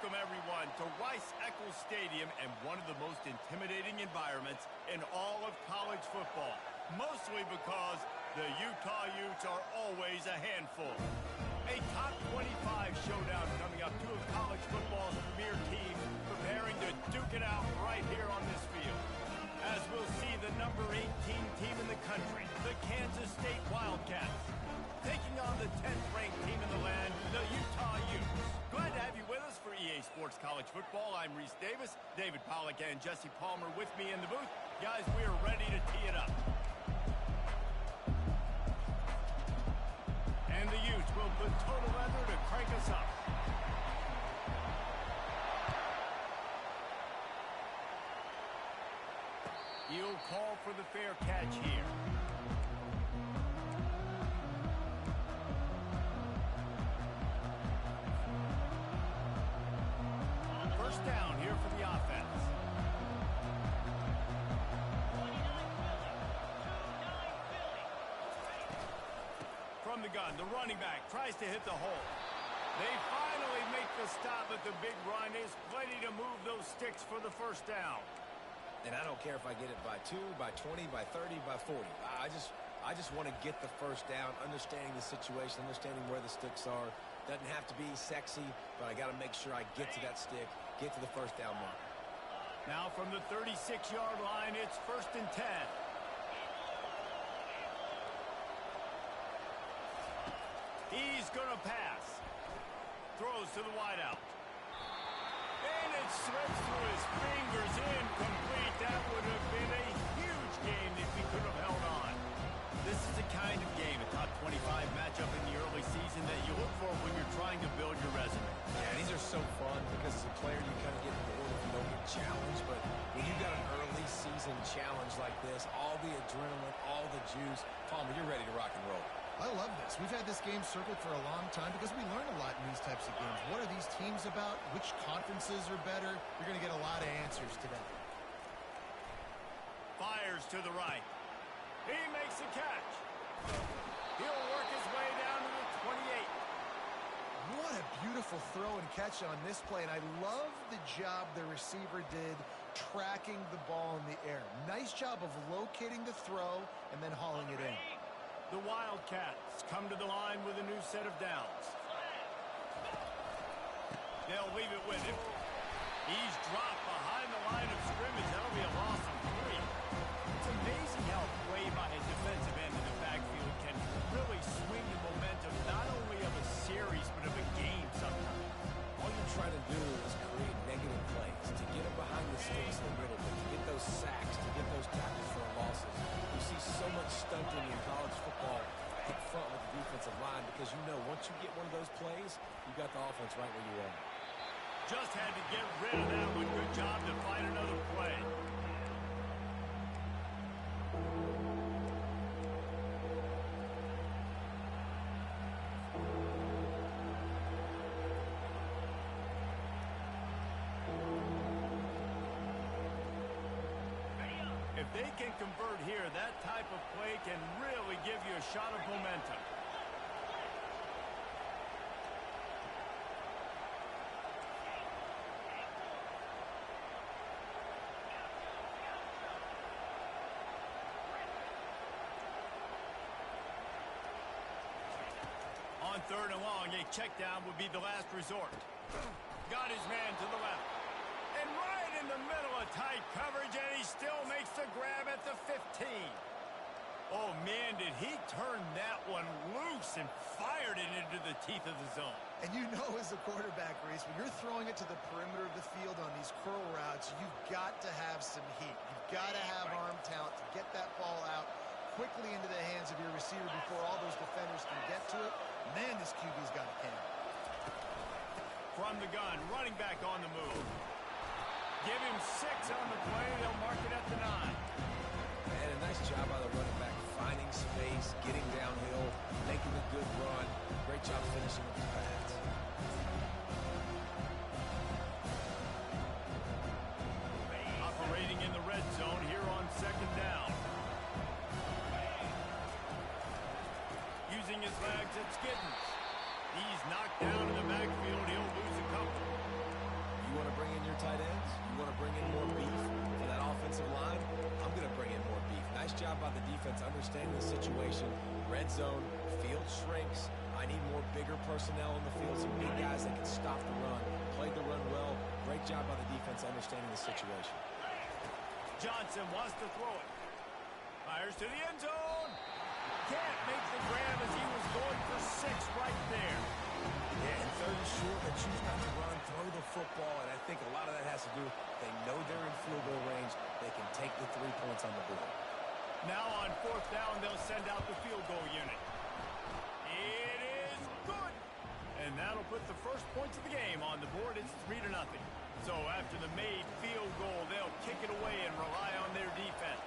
Welcome, everyone, to Rice-Eccles Stadium and one of the most intimidating environments in all of college football, mostly because the Utah Utes are always a handful. A top 25 showdown coming up, two of college football's premier teams preparing to duke it out right here on this field. As we'll see the number 18 team in the country, the Kansas State Wildcats, taking on the 10th-ranked team in the land, the Utah Utes. Glad to have you with us for EA Sports College Football. I'm Reese Davis, David Pollack and Jesse Palmer with me in the booth. Guys, we are ready to tee it up. And the Utes will put total leather to crank us up. He'll call for the fair catch here. First down here for the offense. From the gun, the running back tries to hit the hole. They finally make the stop, but the big run is plenty to move those sticks for the first down. And I don't care if I get it by 2, by 20, by 30, by 40. I just want to get the first down, understanding the situation, understanding where the sticks are. Doesn't have to be sexy, but I got to make sure I get to that stick, get to the first down mark. Now from the 36-yard line, it's 1st and 10. He's going to pass. Throws to the wideout. And it slips through his fingers, incomplete. That would have been a huge game if he could have held on. This is the kind of game, a top 25 matchup in the early season, that you look for when you're trying to build your resume. Yeah, these are so fun because as a player you kind of get bored if you don't get challenged. But when you've got an early season challenge like this, all the adrenaline, all the juice, Palmer, you're ready to rock and roll. I love this. We've had this game circled for a long time because we learn a lot in these types of games. What are these teams about? Which conferences are better? You're going to get a lot of answers today. Fires to the right. He makes the catch. He'll work his way down to the 28. What a beautiful throw and catch on this play. And I love the job the receiver did tracking the ball in the air. Nice job of locating the throw and then hauling it in. The Wildcats come to the line with a new set of downs. They'll leave it with him. He's dropped behind the line of scrimmage. That'll be a loss of 3. It's amazing how a play by a defensive end in the backfield can really swing the momentum not only of a series but of a game sometimes. All you're trying to do is create negative plays, to get them behind the sticks a little bit, to get those sacks, to get those tackles for losses. You see so much stunting in college football up front with the defensive line because you know once you get one of those plays, you got the offense right where you want it. Just had to get rid of that one. Good job to find another play. If they can convert here, that type of play can really give you a shot of momentum. On 3rd and long, a check down would be the last resort. Got his man to the left. And right in the middle of tight coverage, and he still makes the grab at the 15. Oh, man, did he turn that one loose and fired it into the teeth of the zone. And you know as a quarterback, Reese, when you're throwing it to the perimeter of the field on these curl routes, you've got to have some heat. You've got to have arm talent to get that ball out quickly into the hands of your receiver before all those defenders can get to it. Man, this QB's got a can. From the gun, running back on the move. Give him 6 on the play. They'll mark it at the 9. And a nice job by the running back, finding space, getting downhill, making a good run. Great job finishing with his pass. Operating in the red zone here on 2nd down. Using his legs, it's Giddens. He's knocked down in the backfield. He'll lose a couple. job, the defense, understanding the situation. Red zone, field shrinks. I need more bigger personnel in the field, some big guys that can stop the run. Played the run well. Great job by the defense understanding the situation. Johnson wants to throw it. Fires to the end zone. Can't make the grab as he was going for 6 right there. Yeah, and third and short, they choose not to run, throw the football, and I think a lot of that has to do with they know they're in field goal range. They can take the 3 points on the board. Now on 4th down, they'll send out the field goal unit. It is good. And that'll put the first points of the game on the board. It's 3-0. So after the made field goal, they'll kick it away and rely on their defense.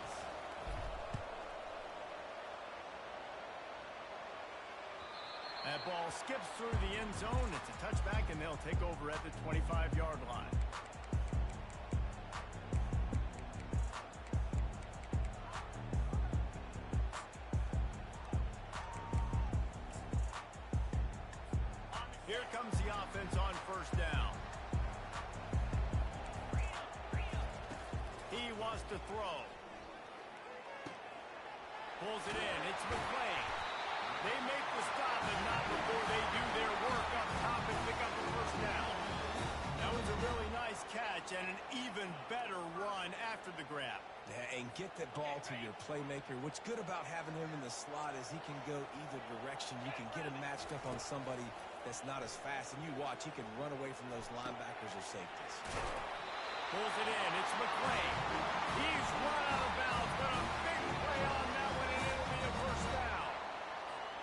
That ball skips through the end zone. It's a touchback, and they'll take over at the 25-yard line. Here comes the offense on 1st down. He wants to throw. Pulls it in. It's McClain. They make the stop, and not before they do their work up top and pick up the 1st down. That was a really nice catch and an even better run after the grab. Yeah, and get that ball to your playmaker. What's good about having him in the slot is he can go either direction. You can get him matched up on somebody that's not as fast, and you watch, he can run away from those linebackers or safeties. Pulls it in. It's McClain. He's run out of bounds, but a big play on that one, and it'll be a 1st down.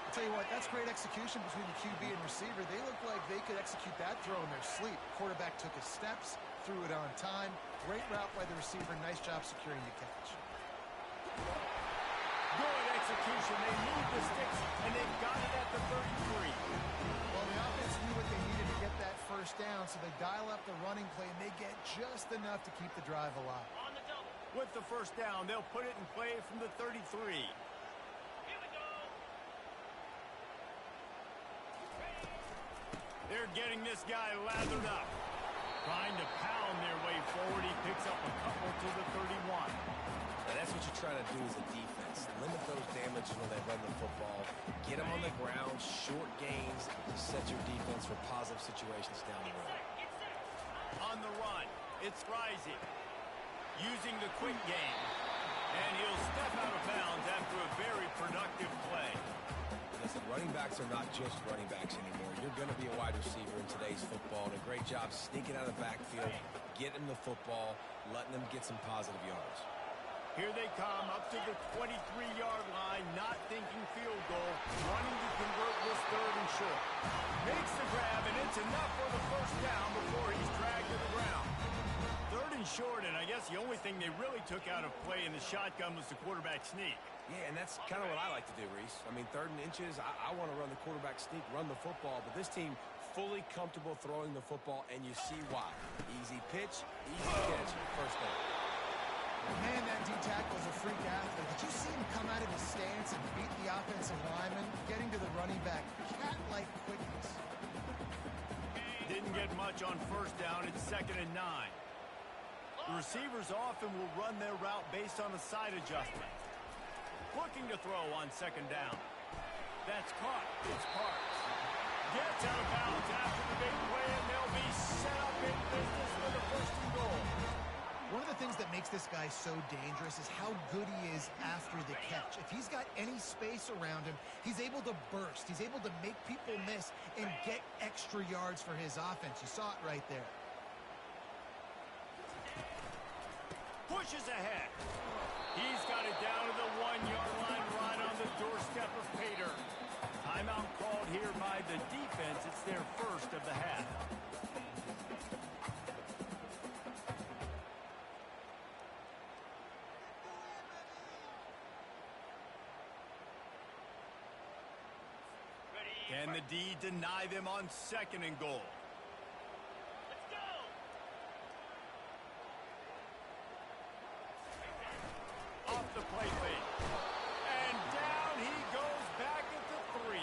I'll tell you what, that's great execution between the QB and receiver. They look like they could execute that throw in their sleep. Quarterback took his steps, threw it on time. Great route by the receiver. Nice job securing the catch. Good execution. They moved the sticks, and they got it at the 33. Well, the offense knew what they needed to get that 1st down, so they dial up the running play, and they get just enough to keep the drive alive. With the 1st down, they'll put it in play from the 33. They're getting this guy lathered up. Trying to pound their way forward. He picks up a couple to the 31. And that's what you try to do as a defense. Limit those damages when they run the football. Get them on the ground, short gains to set your defense for positive situations down the road. On the run, it's Rising. Using the quick game. And he'll step out of bounds after a very productive play. Listen, running backs are not just running backs anymore. You're going to be a wide receiver in today's football. And a great job sneaking out of the backfield, getting the football, letting them get some positive yards. Here they come up to the 23-yard line, not thinking field goal, wanting to convert this 3rd and short. Makes the grab, and it's enough for the 1st down before he's dragged to the ground. 3rd and short, and I guess the only thing they really took out of play in the shotgun was the quarterback sneak. Yeah, and that's kind of what I like to do, Reese. I mean, 3rd and inches, I want to run the quarterback sneak, run the football, but this team fully comfortable throwing the football, and you see why. Easy pitch, easy catch, 1st down. Man, that D-tackle is a freak athlete. Did you see him come out of his stance and beat the offensive lineman, getting to the running back? Cat-like quickness. Didn't get much on 1st down. It's 2nd and 9. The receivers often will run their route based on a side adjustment. Looking to throw on 2nd down. That's caught. It's Parks. Gets out of bounds after the big play, and they'll be set up in business for the 1st and goal. One of the things that makes this guy so dangerous is how good he is after the catch. If he's got any space around him, he's able to burst. He's able to make people miss and get extra yards for his offense. You saw it right there. Pushes ahead. He's got it down to the 1-yard line right on the doorstep of Pater. Timeout called here by the defense. It's their 1st of the half. Can the D deny them on 2nd and goal? Let's go! Off the play fake. And down he goes back at the 3.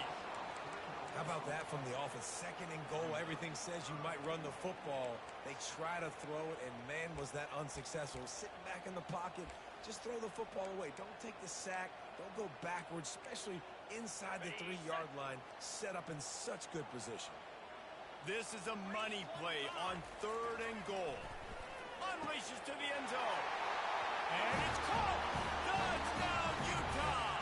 How about that from the offense? 2nd and goal. Everything says you might run the football. They try to throw it, and man, was that unsuccessful. Sitting back in the pocket, Just throw the football away. Don't take the sack. Don't go backwards, especially inside the 3-yard line, set up in such good position. This is a money play on 3rd and goal. Unleashes to the end zone. And it's caught. Touchdown, Utah.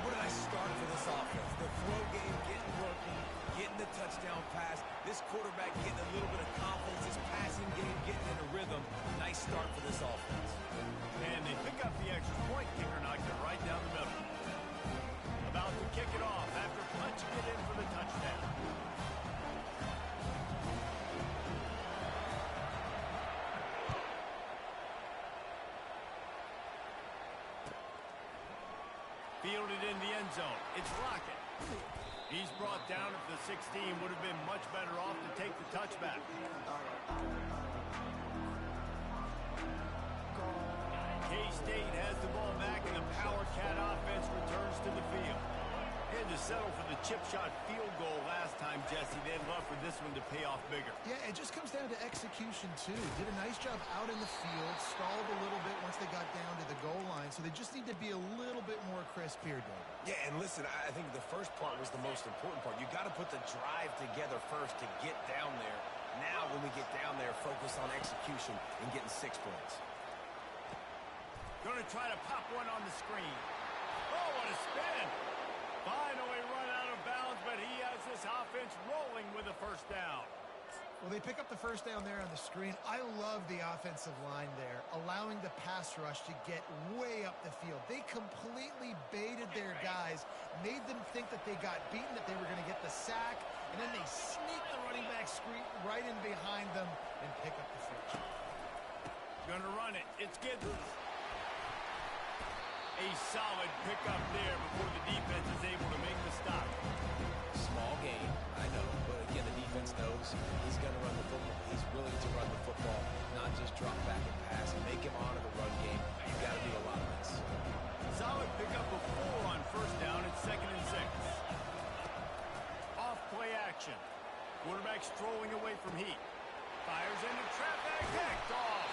What did I start for this offense? The throw game getting working, getting the touchdown pass. This quarterback getting a little bit of confidence. His passing game getting in a rhythm. Nice start for this offense. And they pick up the extra point. Kicker knocked it right down the middle. About to kick it off after punching it in for the touchdown. Fielded in the end zone. It's Lockett. He's brought down at the 16. Would have been much better off to take the touchback. K-State has the ball back, and the Power Cat offense returns to the field. Had to settle for the chip shot field goal last time, Jesse. They'd love for this one to pay off bigger. Yeah, it just comes down to execution, too. Did a nice job out in the field, stalled a little bit once they got down to the goal line, so they just need to be a little bit more crisp here, David. Yeah, and listen, I think the first part was the most important part. You got to put the drive together first to get down there. Now, when we get down there, focus on execution and getting 6 points. Going to try to pop one on the screen. Oh, what a spin. Finally run out of bounds, but he has this offense rolling with a first down. Well, they pick up the first down there on the screen. I love the offensive line there, allowing the pass rush to get way up the field. They completely baited their guys, made them think that they got beaten, that they were going to get the sack, and then they sneak the running back screen right in behind them and pick up the first. Going to run it. It's Giddens. A solid pickup there before the defense is able to make the stop. Small game, I know, but again, the defense knows he's going to run the football. He's willing to run the football, not just drop back and pass. Make him honor the run game. You got to do a lot of this. Solid pickup of 4 on first down. It's 2nd and 6. Off play action. Quarterback strolling away from heat. Fires into traffic. Picked off.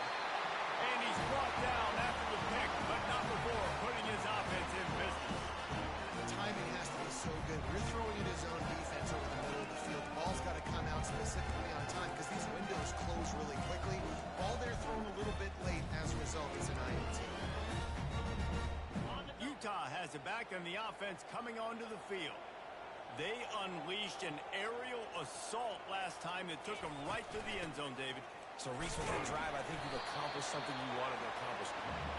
And he's brought down after the pick, but not before putting his offense in business. The timing has to be so good. You're throwing in his own defense over the middle of the field. The ball's got to come out specifically on time because these windows close really quickly. Ball there thrown a little bit late. As a result, it's an INT. Utah has it back on the offense coming onto the field. They unleashed an aerial assault last time that took them right to the end zone, David. So, Reese, with that drive, I think you've accomplished something you wanted to accomplish.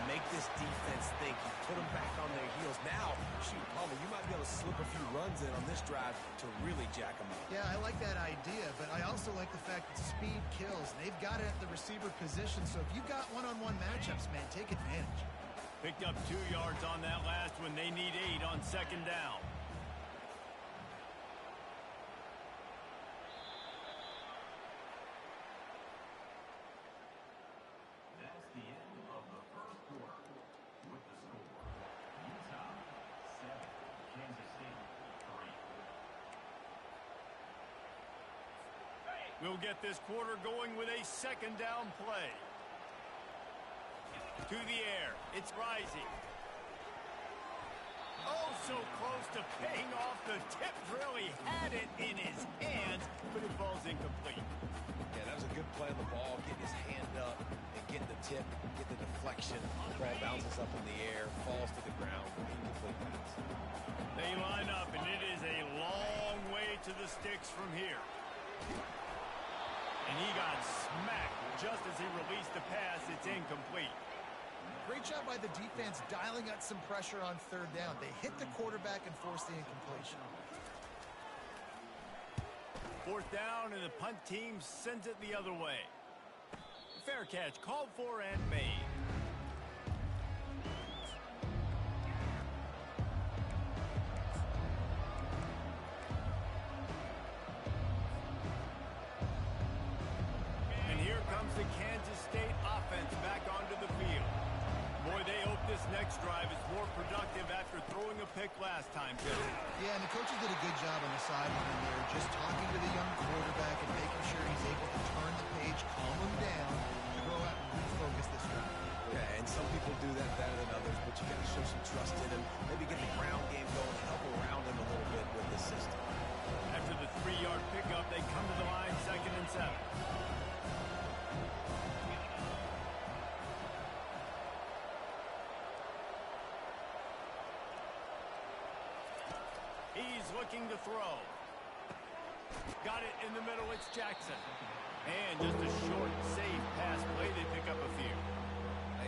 Make this defense think. You put them back on their heels. Now, shoot, Palmer, you might be able to slip a few runs in on this drive to really jack them up. Yeah, I like that idea, but I also like the fact that speed kills. They've got it at the receiver position, so if you've got one-on-one matchups, man, take advantage. Picked up 2 yards on that last one. They need 8 on 2nd down. We'll get this quarter going with a 2nd down play. To the air. It's rising. Oh, so close to paying off. The tip really had it in his hands, but it falls incomplete. Yeah, that was a good play on the ball, getting his hand up and getting the tip, get the deflection. The ball bounces up in the air, falls to the ground, incomplete pass. They line up, and it is a long way to the sticks from here. And he got smacked just as he released the pass. It's incomplete. Great job by the defense dialing up some pressure on 3rd down. They hit the quarterback and forced the incompletion. 4th down, and the punt team sends it the other way. Fair catch called for and made. And here comes the Kansas State offense back onto the field. Boy, they hope this next drive is more productive after throwing a pick last time, Jesse. Yeah, and the coaches did a good job on the sideline there, just talking to the young quarterback and making sure he's able to turn the page, calm him down, to go out and refocus this drive. Yeah, looking to throw. Got it in the middle. It's Jackson. And just a short, safe pass play. They pick up a few.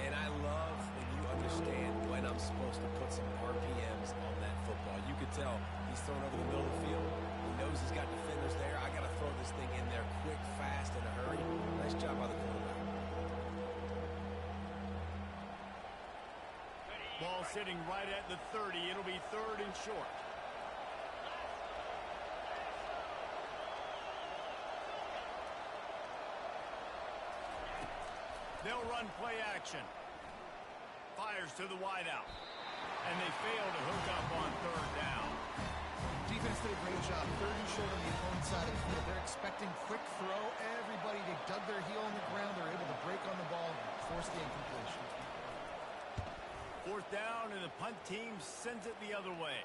And I love when you understand when I'm supposed to put some RPMs on that football. You could tell he's throwing over the middle of the field. He knows he's got defenders there. I got to throw this thing in there quick, fast, in a hurry. Nice job by the quarterback. Ball sitting right at the 30. It'll be 3rd and short. They'll run play action. Fires to the wideout. And they fail to hook up on 3rd down. Defense did a great job. 3rd and short on the opponent's side of the field. They're expecting quick throw. Everybody, they dug their heel on the ground. They're able to break on the ball and force the incompletion. 4th down, and the punt team sends it the other way.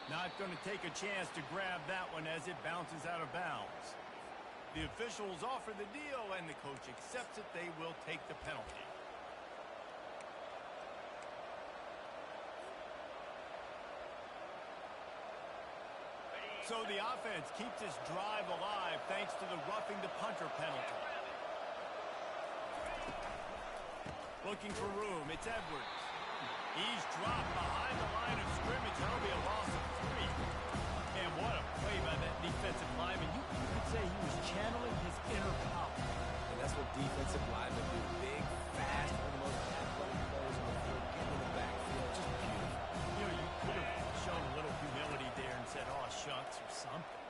Not going to take a chance to grab that one as it bounces out of bounds. The officials offer the deal, and the coach accepts it. They will take the penalty. So the offense keeps this drive alive thanks to the roughing the punter penalty. Looking for room. It's Edwards. He's dropped behind the line of scrimmage. That'll be a loss of 3. And what a play by that defensive lineman. You could say he was channeling his inner power. And that's what defensive linemen do. Big, fast, one of the most athletic players in the field. Get in the backfield. Just beautiful. You know, you could have shown a little humility there and said, "Aw, shucks," or something.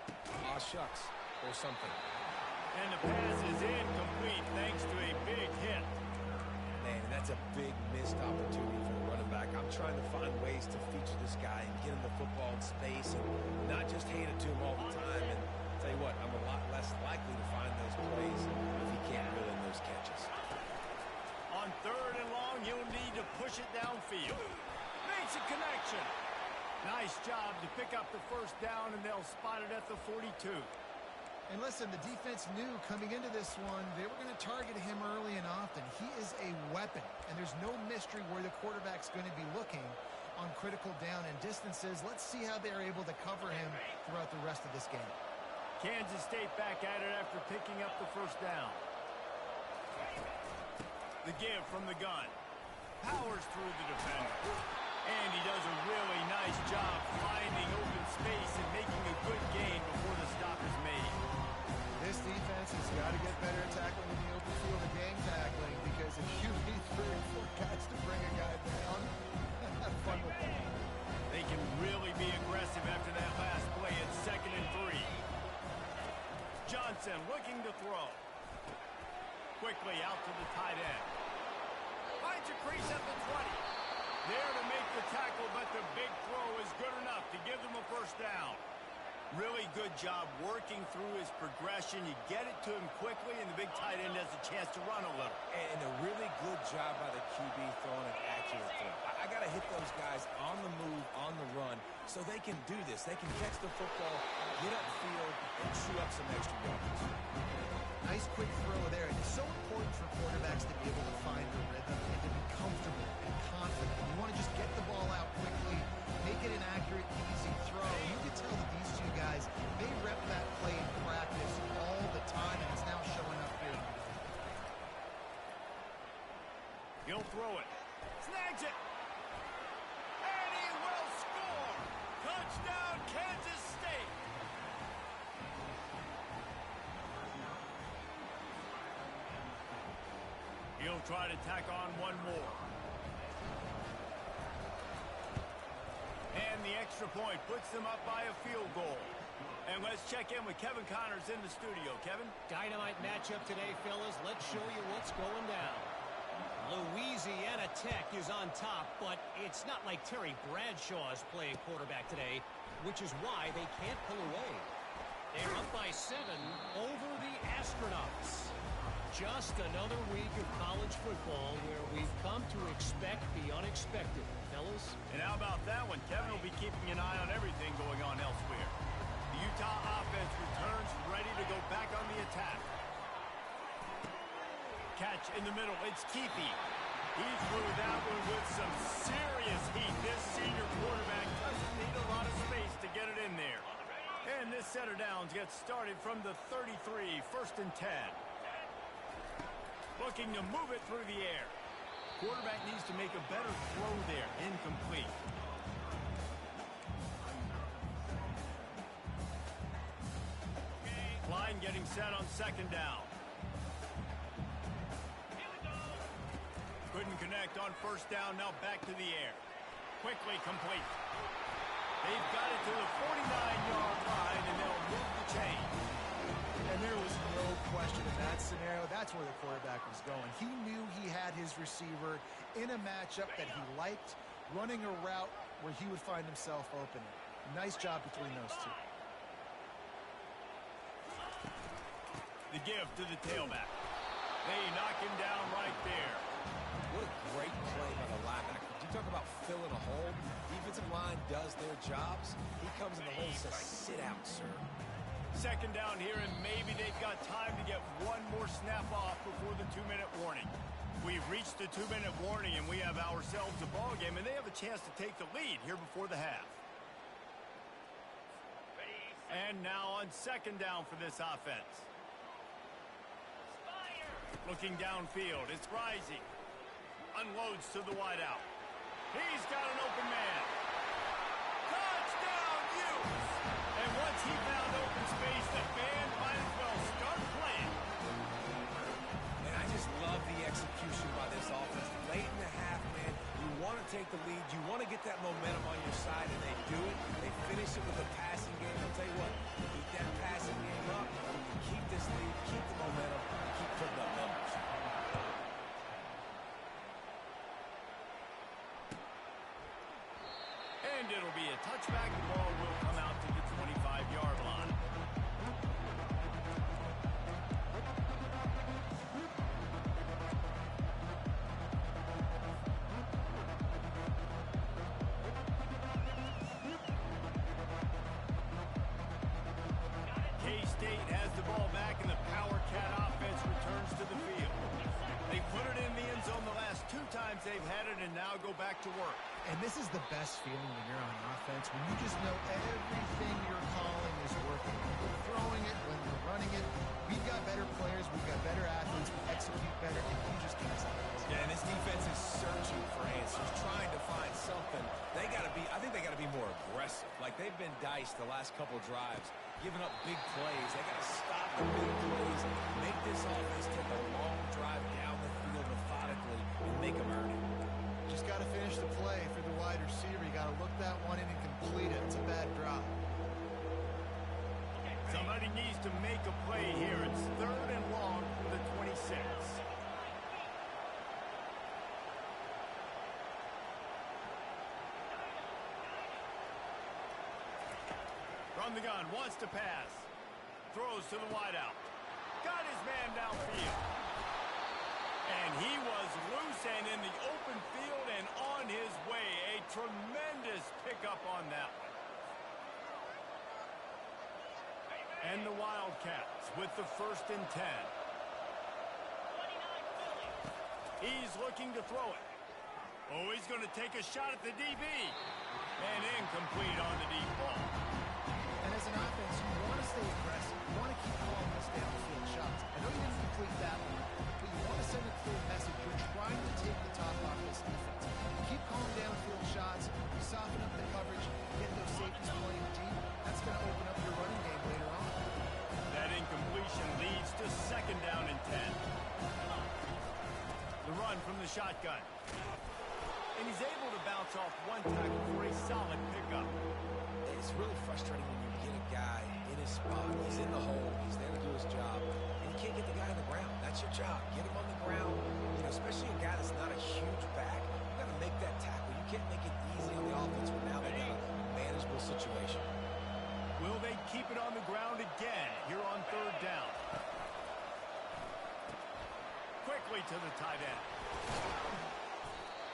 Aw, shucks, or something. And the pass is incomplete thanks to a big hit. Man, that's a big missed opportunity for the running back. I'm trying to find ways to feature this guy and get him the football in space and not just hand it to him all the time. And tell you what, I'm a lot less likely to find those plays if he can't reel in those catches. On 3rd and long, he'll need to push it downfield. Makes a connection. Nice job to pick up the 1st down, and they'll spot it at the 42. And listen, the defense knew coming into this one, they were going to target him early and often. He is a weapon, and there's no mystery where the quarterback's going to be looking on critical down and distances. Let's see how they're able to cover him throughout the rest of this game. Kansas State back at it after picking up the 1st down. The give from the gun. Powers through the defender. And he does a really nice job finding open space and making a good gain before the stop is made. This defense has got to get better at tackling in the open field and game tackling, because if you need 3 or 4 guys to bring a guy down, have fun with that. They can really be aggressive after that last play. It's 2nd and 3. Johnson looking to throw. Quickly out to the tight end. Finds a crease at the 20. There to make the tackle, but the big throw is good enough to give them a 1st down. Really good job working through his progression. You get it to him quickly, and the big tight end has a chance to run a little. And a really good job by the QB throwing an accurate throw. I got to hit those guys on the move, on the run, so they can do this. They can catch the football, get upfield, and chew up some extra yards. Nice quick throw there. It's so important for quarterbacks to be able to find the rhythm and to be comfortable and confident. You want to just get the ball out quickly, make it an accurate, easy throw. You can tell that these 2 guys, they rep that play in practice all the time, and it's now showing up here. He'll throw it. Snags it. And he will score. Touchdown, Kansas State. He'll try to tack on one more. And the extra point puts them up by a field goal. And let's check in with Kevin Connors in the studio. Kevin? Dynamite matchup today, fellas. Let's show you what's going down. Louisiana Tech is on top, but it's not like Terry Bradshaw is playing quarterback today, which is why they can't pull away. They're up by 7 over the Astronauts. Just another week of college football where we've come to expect the unexpected, fellas. And how about that one? Kevin will be keeping an eye on everything going on elsewhere. The Utah offense returns ready to go back on the attack. Catch in the middle. It's Keefe. He threw that one with some serious heat. This senior quarterback touched need a lot of space to get it in there. And this set of downs gets started from the 33, 1st and 10. Looking to move it through the air. Quarterback needs to make a better throw there. Incomplete. Line getting set on 2nd down. Couldn't connect on 1st down. Now back to the air. Quickly complete. They've got it to the 49-yard line, and they'll move the chain. And there was no question in that scenario. That's where the quarterback was going. He knew he had his receiver in a matchup that he liked, running a route where he would find himself open. Nice job between those two. The give to the tailback. They knock him down right there. What a great play by the linebacker. You talk about filling a hole. Defensive line does their jobs. He comes in the hole and says, sit out, sir. 2nd down here, and maybe they've got time to get one more snap off before the 2-minute warning. We've reached the 2-minute warning, and we have ourselves a ball game, and they have a chance to take the lead here before the half. And now on 2nd down for this offense. Looking downfield, it's Rising. Unloads to the wideout. He's got an open man. Touchdown, Utes! And once he found open space, the band might as well start playing. And I just love the execution by this offense. Late in the half, man, you want to take the lead. You want to get that momentum on your side, and they do it. They finish it with a passing game. I'll tell you what, keep that passing game up. You can keep this lead, keep the momentum, and keep putting up numbers. And it'll be a touchback. The ball will come out to the 25-yard line. K-State has the ball back, and the Power Cat offense returns to the field. They put it in the end zone the last 2 times they've had it, and now go back to work. And this is the best feeling when you're on offense, when you just know everything you're calling is working. When you're throwing it, when you're running it. We've got better players, we've got better athletes, we execute better, and you just can't stop us. Yeah, and this defense is searching for answers, trying to find something. I think they got to be more aggressive. Like they've been diced the last couple drives, giving up big plays. They got to stop the big plays, make this offense take a long drive down the field methodically, and make them earn it. Just got to finish the play for the wide receiver. You got to look that one in and complete it. It's a bad drop. Somebody needs to make a play here. It's 3rd and long for the 26. From the gun, wants to pass. Throws to the wideout. Got his man downfield. And he was loose and in the open field and on his way. A tremendous pickup on that one. And the Wildcats with the 1st and 10. He's looking to throw it. Oh, he's going to take a shot at the DB. And incomplete on the deep ball. And as an offense, you want to stay aggressive. You want to keep calling those downfield shots. I know you didn't complete that one, but you want to send a clear message. You're trying to take the top off this defense. Keep calling downfield shots. You soften up the coverage. Get those safeties playing deep. That's going to open up your running game later on. That incompletion leads to 2nd down and 10. The run from the shotgun. And he's able to bounce off one tackle for a solid pickup. It's really frustrating when you get a guy in his spot. He's in the hole. He's there to do his job. And you can't get the guy on the ground. That's your job. Get him on the ground. You know, especially a guy that's not a huge back. You got to make that tackle. You can't make it easy on the offense, but now they've got a manageable situation. Will they keep it on the ground again here on 3rd down? Quickly to the tight end.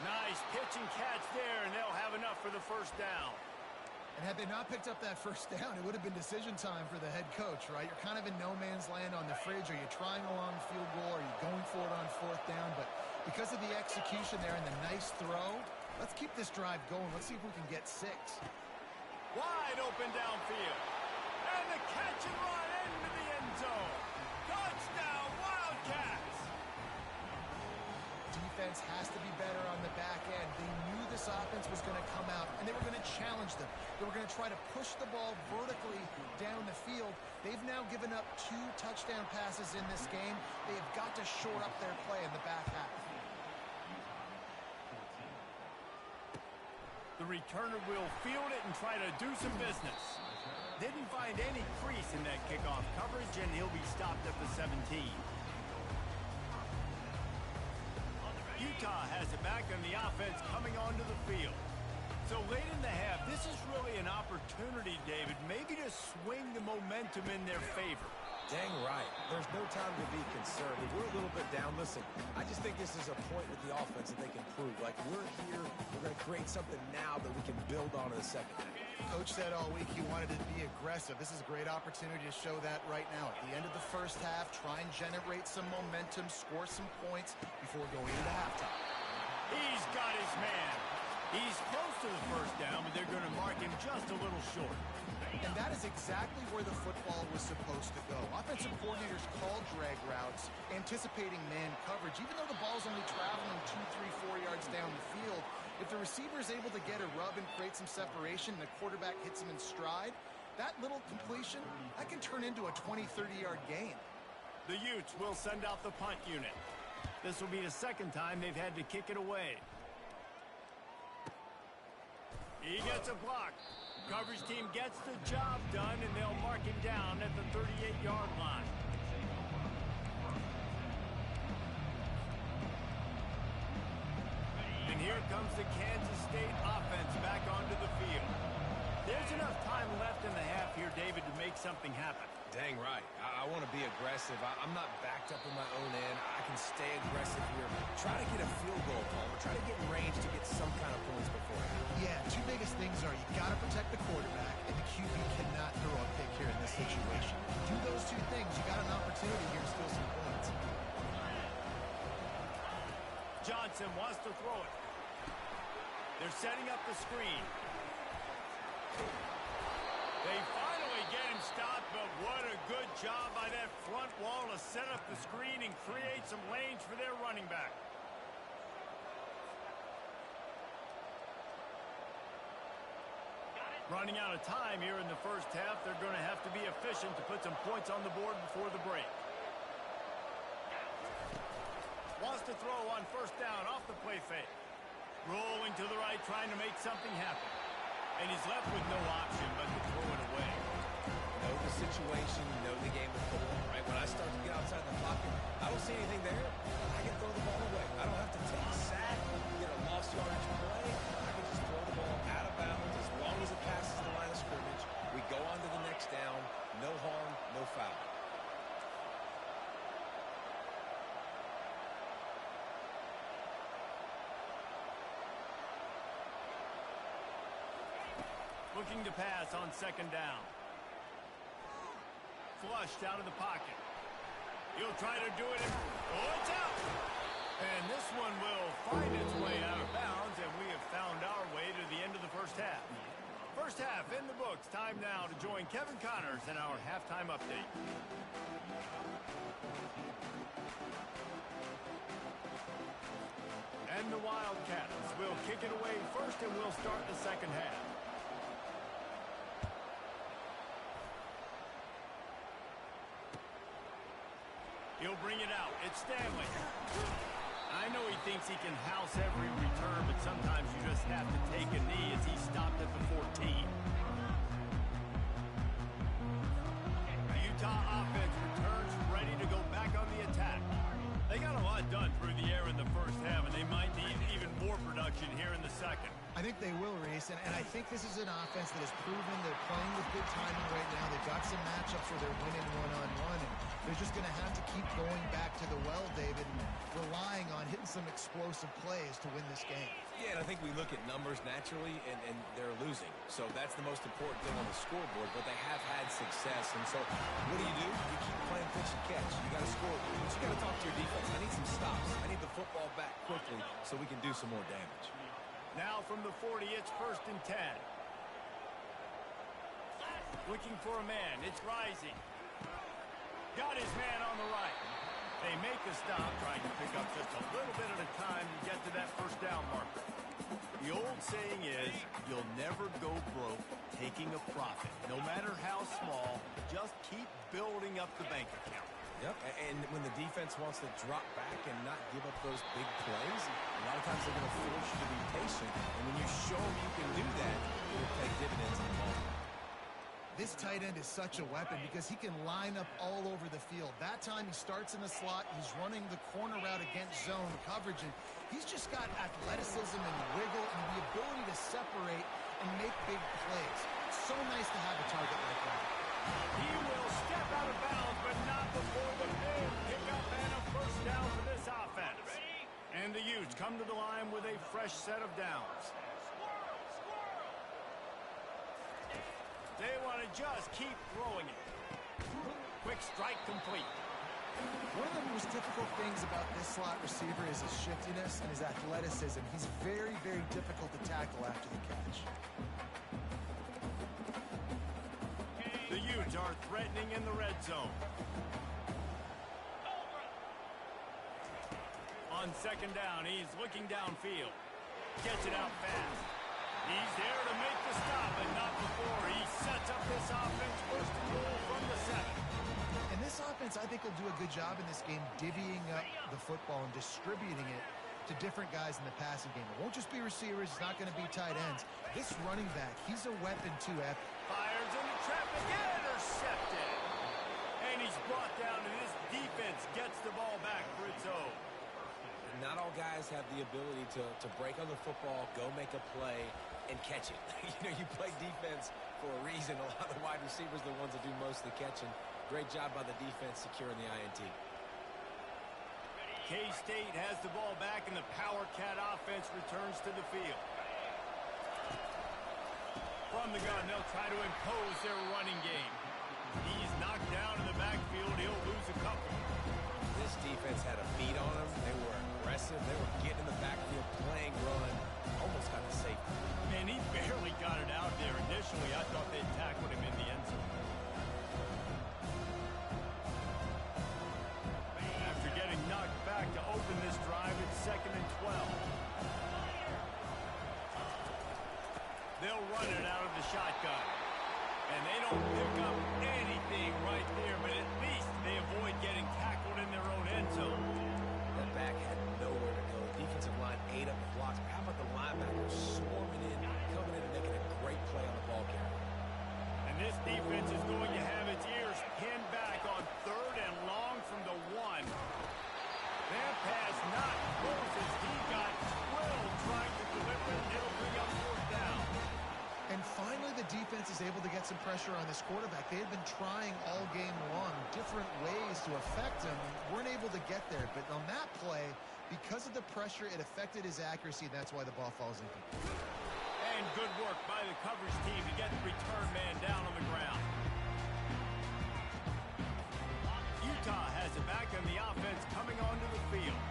Nice pitch and catch there, and they'll have enough for the 1st down. And had they not picked up that 1st down, it would have been decision time for the head coach, right? You're kind of in no man's land on the fridge. Are you trying a long field goal? Are you going for it on 4th down? But because of the execution there and the nice throw, let's keep this drive going. Let's see if we can get 6. Wide open downfield. And the catch and run into the end zone. Touchdown, Wildcats! Defense has to be better on the back end. They knew this offense was going to come out, and they were going to challenge them. They were going to try to push the ball vertically down the field. They've now given up 2 touchdown passes in this game. They have got to shore up their play in the back half. The returner will field it and try to do some business. Didn't find any crease in that kickoff coverage, and he'll be stopped at the 17. Utah has it back on the offense coming onto the field. So late in the half, this is really an opportunity, David, maybe to swing the momentum in their favor. Dang right. There's no time to be concerned. If we're a little bit down, listen, I just think this is a point with the offense that they can prove. Like, we're here, we're going to create something now that we can build on in the second half. Coach said all week he wanted to be aggressive. This is a great opportunity to show that right now. At the end of the first half, try and generate some momentum, score some points before going into halftime. He's got his man. He's close to the first down, but they're going to mark him just a little short. And that is exactly where the football was supposed to go. Offensive coordinators called drag routes, anticipating man coverage. Even though the ball's only traveling 2, 3, 4 yards down the field, if the receiver is able to get a rub and create some separation and the quarterback hits him in stride, that little completion, that can turn into a 20, 30-yard gain. The Utes will send out the punt unit. This will be the second time they've had to kick it away. He gets a block. Coverage team gets the job done, and they'll mark him down at the 38-yard line. And here comes the Kansas State offense back onto the field. There's enough time left in the half here, David, to make something happen. Dang right. I want to be aggressive. I'm not backed up in my own end. I can stay aggressive here. Try to get a field goal, Palmer. Try to get in range to get some kind of points before. Yeah, 2 biggest things are you got to protect the quarterback, and the QB cannot throw a pick here in this situation. Do those 2 things, you got an opportunity here to steal some points. Johnson wants to throw it. They're setting up the screen. They finally get him stopped, but what a good job by that front wall to set up the screen and create some lanes for their running back. Running out of time here in the first half, they're going to have to be efficient to put some points on the board before the break. Wants to throw on first down off the play fake. Rolling to the right, trying to make something happen. And he's left with no option but to throw it away. Know the situation, know the game of football, right? When I start to get outside the pocket, I don't see anything there. I can throw the ball away. I don't have to take a sack, get a lost yardage play. I can just throw the ball out of bounds as long as it passes the line of scrimmage. We go on to the next down. No harm, no foul. Looking to pass on second down. Flushed out of the pocket. He'll try to do it. Oh, it's out. And this one will find its way out of bounds, and we have found our way to the end of the first half. First half in the books. Time now to join Kevin Connors in our halftime update. And the Wildcats will kick it away first, and we'll start the second half. He'll bring it out. It's Stanley. I know he thinks he can house every return, but sometimes you just have to take a knee as he's stopped at the 14. The Utah offense returns ready to go back on the attack. They got a lot done through the air in the first half, and they might need even more production here in the second. I think they will, Reese, and I think this is an offense that has proven they're playing with good timing right now. They've got some matchups where they're winning one-on-one, and they're just going to have to keep going back to the well, David, and relying on hitting some explosive plays to win this game. Yeah, and I think we look at numbers naturally, and they're losing. So that's the most important thing on the scoreboard, but they have had success. And so what do? You keep playing pitch and catch. You got to score, but you got to talk to your defense. I need some stops. I need the football back quickly so we can do some more damage. Now from the 40, it's 1st and 10. Looking for a man. It's Rising. Got his man on the right. They make a stop, trying to pick up just a little bit at a time to get to that first down marker. The old saying is, you'll never go broke taking a profit. No matter how small, just keep building up the bank account. Yep, and when the defense wants to drop back and not give up those big plays, a lot of times they're going to force you to be patient. And when you show them you can do that, it'll pay dividends in the long run. This tight end is such a weapon because he can line up all over the field. That time he starts in the slot, he's running the corner route against zone coverage, and he's just got athleticism and wiggle and the ability to separate and make big plays. It's so nice to have a target like that. He will step out of bounds, but not before the big pickup and a first down for this offense. And the Utes come to the line with a fresh set of downs. They want to just keep throwing it. Quick strike complete. One of the most difficult things about this slot receiver is his shiftiness and his athleticism. He's very, very difficult to tackle after the catch. The Utes are threatening in the red zone. On second down, he's looking downfield. Gets it out fast. He's there to make the stop, and not before. He sets up this offense first and goal from the 7. And this offense, I think, will do a good job in this game divvying up the football and distributing it to different guys in the passing game. It won't just be receivers. It's not going to be tight ends. This running back, he's a weapon too, Ep. Fires into traffic, intercepted. And he's brought down, and this defense gets the ball back for its own. Not all guys have the ability to break on the football, go make a play, and catch it. You play defense for a reason. A lot of the wide receivers are the ones that do most of the catching. Great job by the defense securing the INT. K-State has the ball back, and the Power Cat offense returns to the field. From the gun, they'll try to impose their running game. He's knocked down in the backfield. He'll lose a couple. This defense had a beat on him. They were aggressive. They were getting in the backfield, playing run. Almost got the safety. Man, he barely got it out there. Initially, I thought they'd tackled him in the end zone. After getting knocked back to open this drive, it's 2nd and 12. They'll run it out of the shotgun. And they don't pick up anything right there, but at least they avoid getting tackled in their own end zone. That back had nowhere to go. Defensive line ate up the blocks. But how about the linebackers swarming in, coming in and making a great play on the ball carrier? And this defense is going to have its ears pinned back on 3rd and long from the 1. That pass not close as he got drilled trying to deliver it. It'll bring up 4th down. And finally, the defense is able to get some pressure on this quarterback. They had been trying all game long different ways to affect him. Weren't able to get there. But on that play, because of the pressure, it affected his accuracy. That's why the ball falls incomplete. And good work by the coverage team to get the return man down on the ground. Utah has it back on the offense coming onto the field.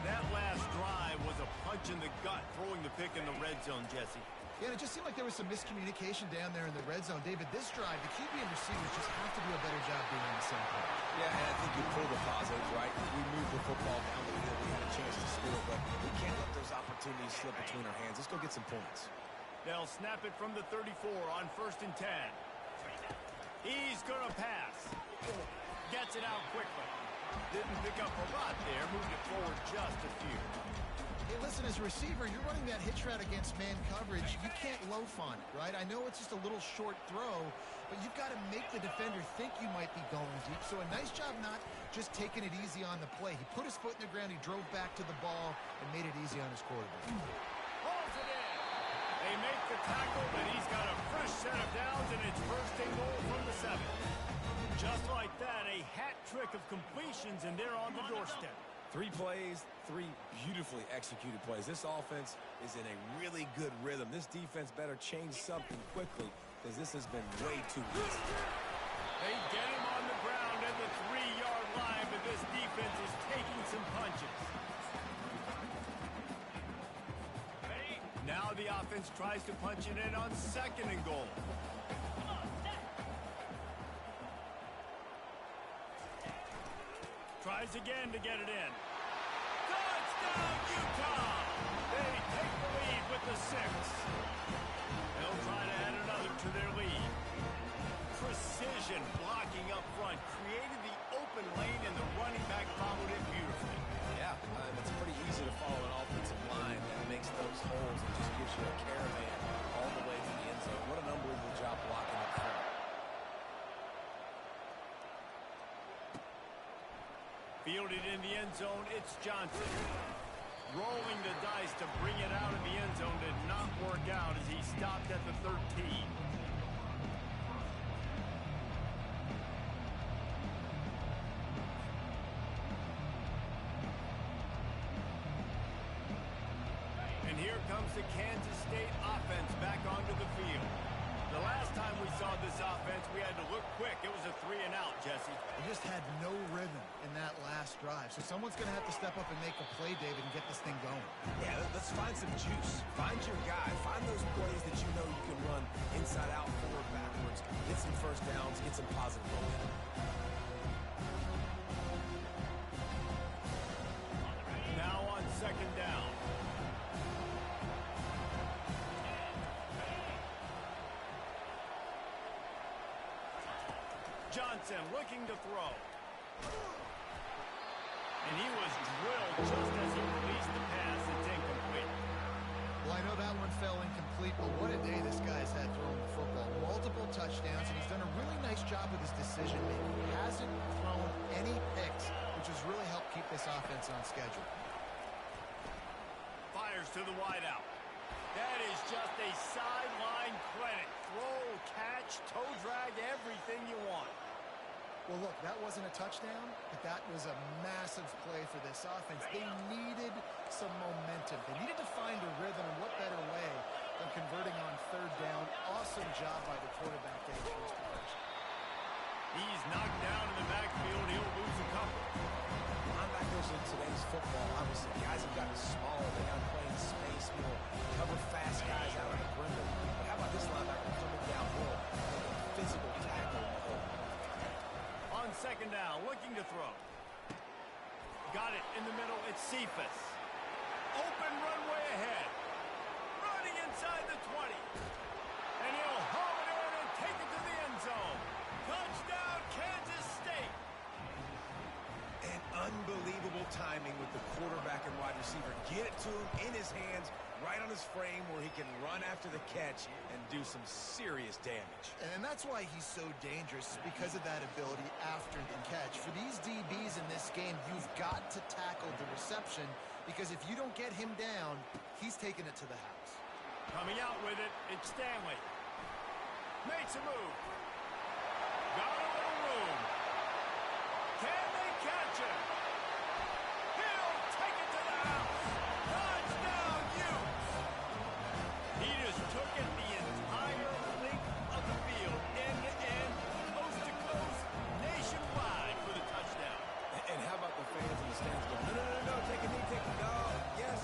That last drive was a punch in the gut, throwing the pick in the red zone, Jesse. Yeah, it just seemed like there was some miscommunication down there in the red zone. David, this drive, the QB and receivers just have to do a better job being on the same play. Yeah, and I think you pull the positives, right? We moved the football down the field. We had a chance to score, but we can't let those opportunities slip between our hands. Let's go get some points. They'll snap it from the 34 on 1st and 10. He's going to pass. Gets it out quickly. Didn't pick up a lot there. Moved it forward just a few. Hey, listen, as a receiver, you're running that hitch route against man coverage. You can't loaf on it, right? I know it's just a little short throw, but you've got to make the defender think you might be going deep. So a nice job not just taking it easy on the play. He put his foot in the ground, he drove back to the ball, and made it easy on his quarterback. Holds it in. They make the tackle, and he's got a fresh set of downs, and it's 1st and goal from the 7. Just like that, a hat trick of completions, and they're on the doorstep. 3 plays, 3 beautifully executed plays. This offense is in a really good rhythm. This defense better change something quickly because this has been way too easy. They get him on the ground at the 3-yard line, but this defense is taking some punches. Now the offense tries to punch it in on 2nd and goal. Tries again to get it in. Touchdown, Utah! They take the lead with the 6. They'll try to add another to their lead. Precision blocking up front created the open lane, and the running back followed it beautifully. Yeah, it's pretty easy to follow an offensive line that makes those holes and just gives you a caravan all the way to the end zone. What an unbelievable job blocking up front. Fielded in the end zone, it's Johnson. Rolling the dice to bring it out of the end zone did not work out as he stopped at the 13. And here comes the Kansas State offense back onto the field. The last time we saw this offense, we had to look quick. It was a 3-and-out, Jesse. They just had no rhythm in that last drive. So someone's going to have to step up and make a play, David, and get this thing going. Yeah, let's find some juice. Find your guy. Find those plays that you know you can run inside out, forward, backwards. Get some first downs. Get some positive momentum. Now on 2nd down. Johnson looking to throw. And he was drilled just as he released the pass. It's incomplete. Well, I know that one fell incomplete, but what a day this guy's had throwing the football. Multiple touchdowns, and he's done a really nice job with his decision-making. He hasn't thrown any picks, which has really helped keep this offense on schedule. Fires to the wideout. That is just a sideline credit. Throw, catch, toe drag, everything you want. Well, look, that wasn't a touchdown, but that was a massive play for this offense. They needed some momentum. They needed to find a rhythm, and what better way than converting on 3rd down. Awesome job by the quarterback getting to his progression. He's knocked down in the backfield. He'll lose a couple. Linebackers in today's football, obviously, guys have gotten smaller. They got to play in space, cover fast guys out on the perimeter. But how about this linebacker coming downhill, making a physical tackle in the hole? On 2nd down, looking to throw. Got it in the middle. It's Cephas. Open runway ahead. Running inside the 20. And he'll haul it in and take it to the end zone. Touchdown, Kansas State. And unbelievable timing with the quarterback and wide receiver. Get it to him in his hands, right on his frame where he can run after the catch and do some serious damage. And that's why he's so dangerous, because of that ability after the catch. For these DBs in this game, you've got to tackle the reception, because if you don't get him down, he's taking it to the house. Coming out with it, it's Stanley. Makes a move. Got a little room. Can they catch him? He'll take it to the house. Touchdown, Utes. He just took it the entire length of the field, end to end, coast to coast, nationwide for the touchdown. And how about the fans in the stands going, no, take a knee, take a no. Yes.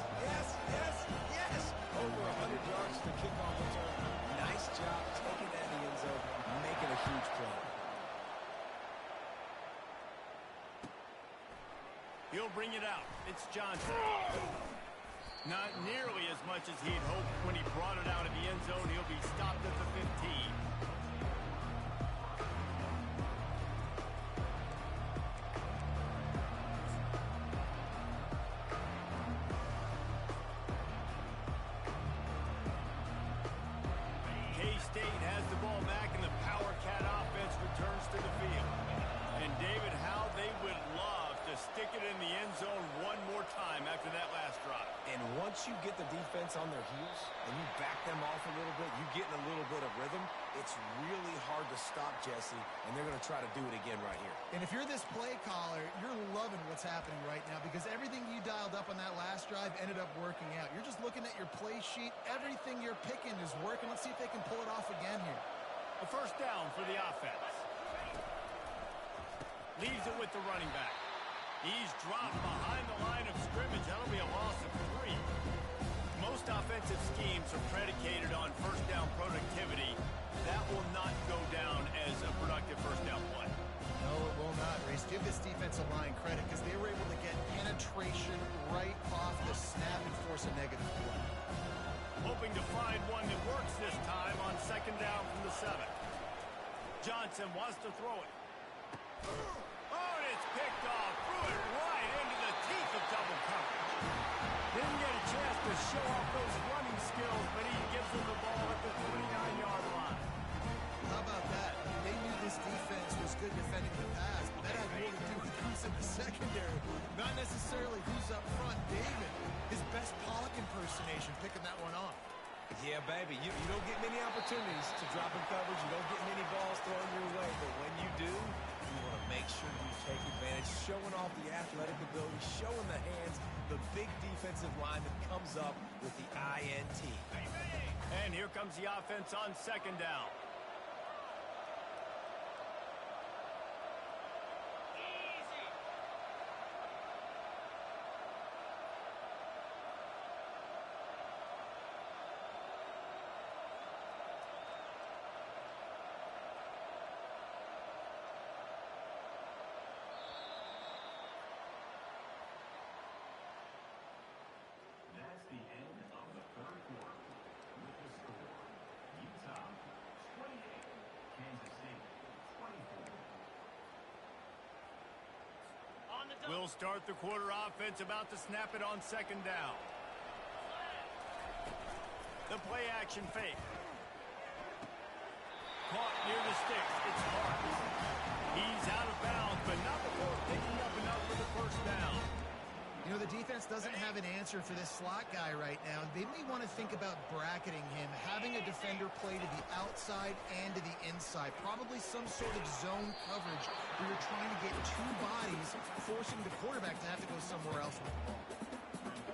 Over 100 yards to kickoff return. Nice job taking that in the end zone, making a huge play. He'll bring it out. It's Johnson. Not nearly as much as he'd hoped when he brought it out of the end zone. He'll be stopped at the 15. K-State has the ball back, and the Power Cat offense returns to the field. And David, how they would love to stick it in the end zone one more time after that last drive. And once you get the defense on their heels and you back them off a little bit, you get in a little bit of rhythm, it's really hard to stop, Jesse, and they're going to try to do it again right here. And if you're this play caller, you're loving what's happening right now, because everything you dialed up on that last drive ended up working out. You're just looking at your play sheet. Everything you're picking is working. Let's see if they can pull it off again here. A 1st down for the offense. Leaves it with the running back. He's dropped behind the line of scrimmage. That'll be a loss of 3. Most offensive schemes are predicated on 1st down productivity. That will not go down as a productive 1st down play. No, it will not, Reese. Give this defensive line credit, because they this time on second down from the 7. Johnson wants to throw it. Oh, and it's picked off. Threw it right into the teeth of double coverage. Didn't get a chance to show off those running skills, but he gives them the ball at the 29-yard line. How about that? They knew this defense was good defending the pass, but that had more to do with who's in the secondary, not necessarily who's up front. David, his best Pollock impersonation, picking that one off. Yeah, baby, you don't get many opportunities to drop in coverage. You don't get many balls thrown your way, but when you do, you want to make sure you take advantage, showing off the athletic ability, showing the hands, the big defensive line that comes up with the INT. And here comes the offense on second down. That's the end of the third quarter. With the score, Utah 28, Kansas City 24. We'll start the quarter offense, about to snap it on second down. The play action fake. Caught near the sticks. It's Parks. He's out of bounds, but not before picking up enough for the first down. You know, the defense doesn't have an answer for this slot guy right now. They may want to think about bracketing him, having a defender play to the outside and to the inside. Probably some sort of zone coverage where you're trying to get two bodies, forcing the quarterback to have to go somewhere else with the ball.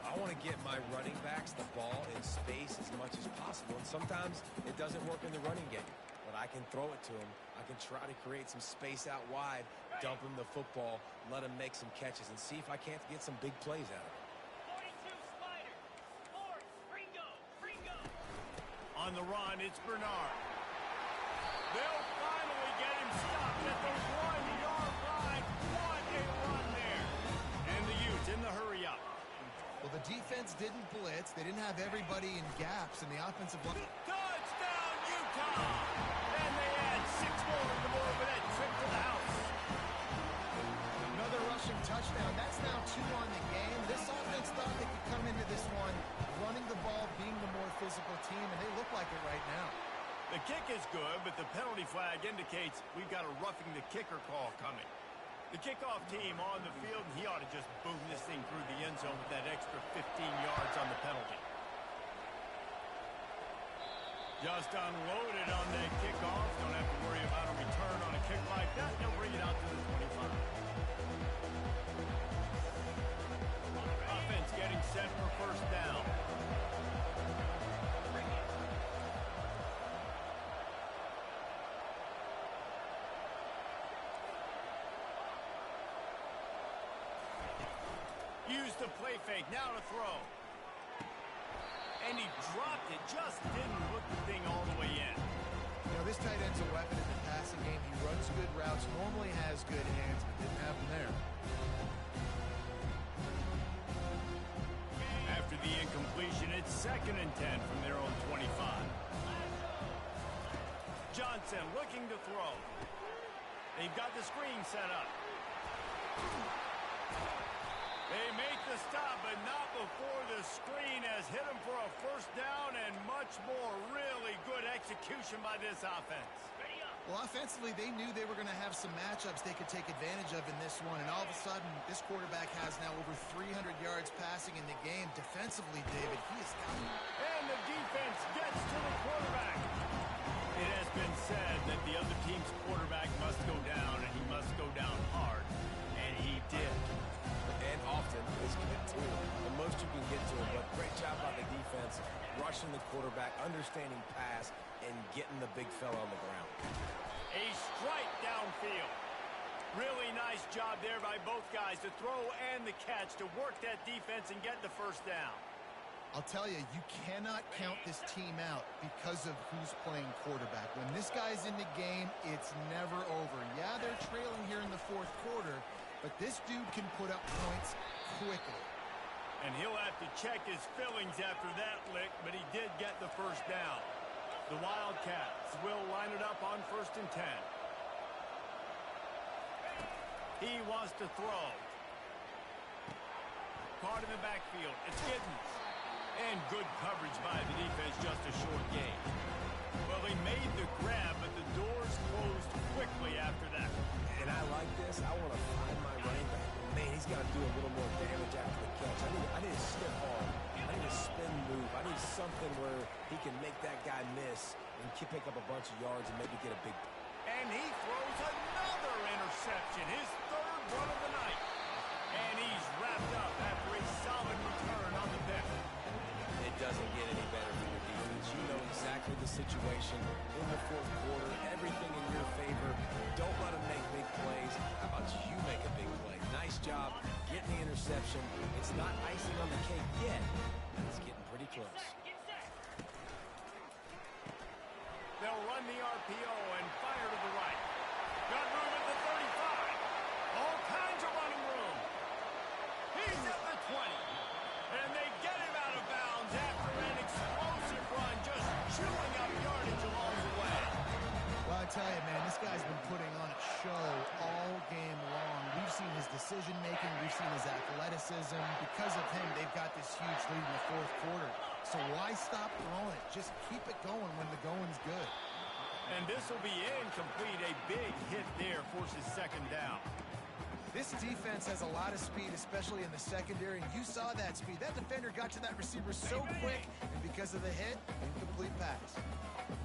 I want to get my running backs the ball in space as much as possible, and sometimes it doesn't work in the running game. But I can throw it to him. I can try to create some space out wide, dump him the football, let him make some catches, and see if I can't get some big plays out of him. 42 Spider. Force. Ringo. On the run, it's Bernard. They'll finally get him stopped at the 1-yard line. What a run there. And the Utes in the hurry up. Well, the defense didn't blitz. They didn't have everybody in gaps, and the offensive line. Touchdown, Utah! And they add 6 more to the board with that trip to the house. Another rushing touchdown. That's now 2 on the game. This offense thought they could come into this one running the ball, being the more physical team, and they look like it right now. The kick is good, but the penalty flag indicates we've got a roughing the kicker call coming. The kickoff team on the field, and he ought to just boom this thing through the end zone with that extra 15 yards on the penalty. Just unloaded on that kickoff. Don't have to worry about a return on a kick like that. They'll bring it out to the 25. Offense getting set for first down. Use the play fake, now to throw. And he dropped it, just didn't hook the thing all the way in. You know, this tight end's a weapon in the passing game. He runs good routes, normally has good hands, but didn't have them there. After the incompletion, it's 2nd and 10 from their own 25. Johnson looking to throw. They've got the screen set up. They make the stop, but not before the screen has hit them for a first down and much more. Really good execution by this offense. Well, offensively, they knew they were going to have some matchups they could take advantage of in this one, and all of a sudden, this quarterback has now over 300 yards passing in the game. Defensively, David, he is down. And the defense gets to the quarterback. It has been said that the other team's quarterback must go down, and he must go down hard, and he did. And often is good too. The most you can get to him, but great job by the defense, rushing the quarterback, understanding pass, and getting the big fella on the ground. A strike downfield. Really nice job there by both guys to throw and the catch to work that defense and get the first down. I'll tell you, you cannot count this team out because of who's playing quarterback. When this guy's in the game, it's never over. Yeah, they're trailing here in the 4th quarter, but this dude can put up points quickly. And he'll have to check his fillings after that lick, but he did get the first down. The Wildcats will line it up on 1st and 10. He wants to throw. Caught in the backfield. It's Giddens. And good coverage by the defense, just a short gain. Well, he made the grab, but the doors closed quickly after that. And I like this. I want to find my running back. Man, he's got to do a little more damage after the catch. I need a stiff arm. I need a spin move. I need something where he can make that guy miss and pick up a bunch of yards and maybe get a big... And he throws another interception, his 3rd one of the night. And he's wrapped up after a solid return on the pick. It doesn't get any better for your defense. You know exactly the situation in the 4th quarter. Everything in your favor. Don't let them make big plays. How about you make a big play? Nice job getting the interception. It's not icing on the cake yet, but it's getting pretty close. They'll run the RPO and fire to the right. Got room at the 35. All kinds of running room. He's at the 20. And they get him out of bounds after an explosive run, just chewing up yardage along the way. Well, I tell you, man, this guy's been putting on a show all game long. We've seen his decision-making. We've seen his athleticism. Because of him, they've got this huge lead in the 4th quarter. So why stop throwing it? Just keep it going when the going's good. And this will be incomplete. A big hit there forces 2nd down. This defense has a lot of speed, especially in the secondary, and you saw that speed. That defender got to that receiver so quick, and because of the hit, incomplete pass.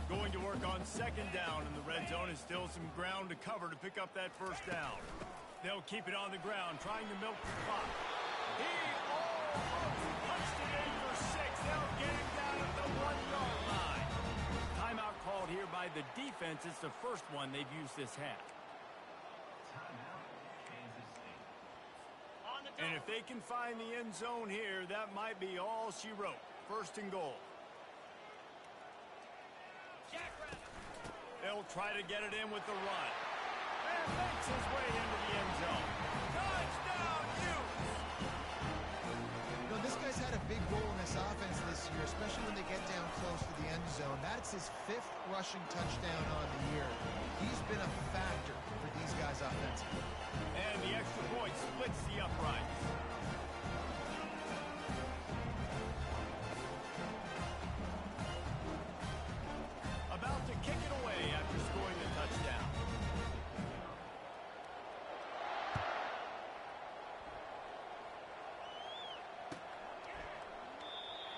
Going to work on 2nd down in the red zone, and still some ground to cover to pick up that 1st down. They'll keep it on the ground, trying to milk the clock. He almost punched it in for 6. They'll get him down at the 1-yard line. Timeout called here by the defense. It's the first one they've used this half. And if they can find the end zone here, that might be all she wrote. 1st and goal. They'll try to get it in with the run. And makes his way into the end zone. Touchdown, Utes! You know, this guy's had a big role in this offense this year, especially when they get down close to the end zone. That's his 5th rushing touchdown on the year. He's been a factor for these guys offensively. And the extra point splits the uprights. About to kick it away after scoring the touchdown.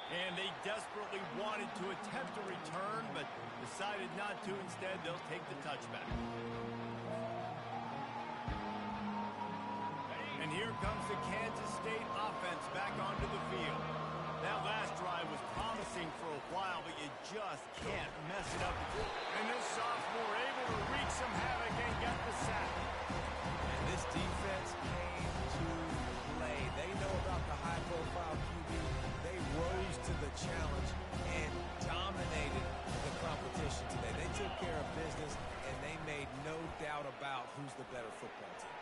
And they desperately wanted to attempt a return, but decided not to. Instead, they'll take the touchback. And here comes the Kansas State offense back onto the field. That last drive was promising for a while, but you just can't mess it up. And this sophomore able to wreak some havoc and get the sack. And this defense came to play. They know about the high-profile QB. They rose to the challenge and dominated the competition today. They took care of business, and they made no doubt about who's the better football team.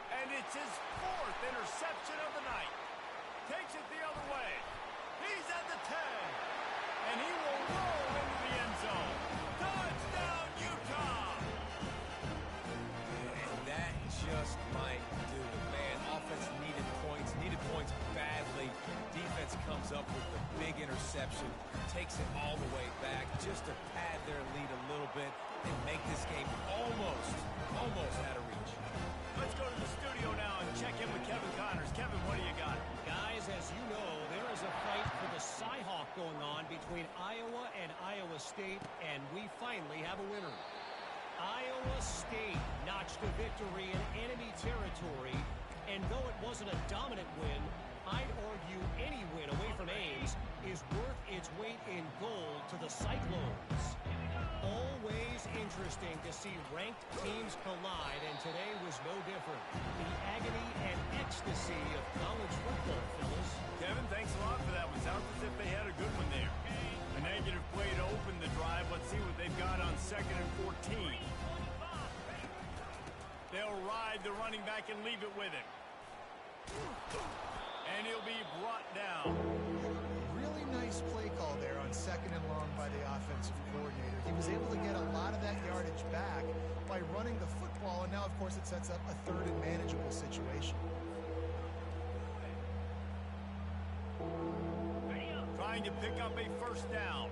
And it's his 4th interception of the night. Takes it the other way. He's at the 10. And he will roll into the end zone. Touchdown, Utah! And that just might do it, man. Offense needed points badly. Defense comes up with the big interception, takes it all the way back just to pad their lead a little bit and make this game almost out of reach. Let's go to the studio now and check in with Kevin Connors. Kevin, what do you got? Guys, as you know, there is a fight for the Cyhawk going on between Iowa and Iowa State, and we finally have a winner. Iowa State notched a victory in enemy territory, and though it wasn't a dominant win, I'd argue any win away from Ames is worth its weight in gold to the Cyclones. Always interesting to see ranked teams collide, and today was no different. The agony and ecstasy of college football, fellas. Kevin, thanks a lot for that one. Sounds as if they had a good one there. A negative play to open the drive. Let's see what they've got on 2nd and 14. They'll ride the running back and leave it with him. And he'll be brought down. Really nice play call there on 2nd and long by the offensive coordinator. He was able to get a lot of that yardage back by running the football, and now, of course, it sets up a 3rd and manageable situation. Trying to pick up a 1st down.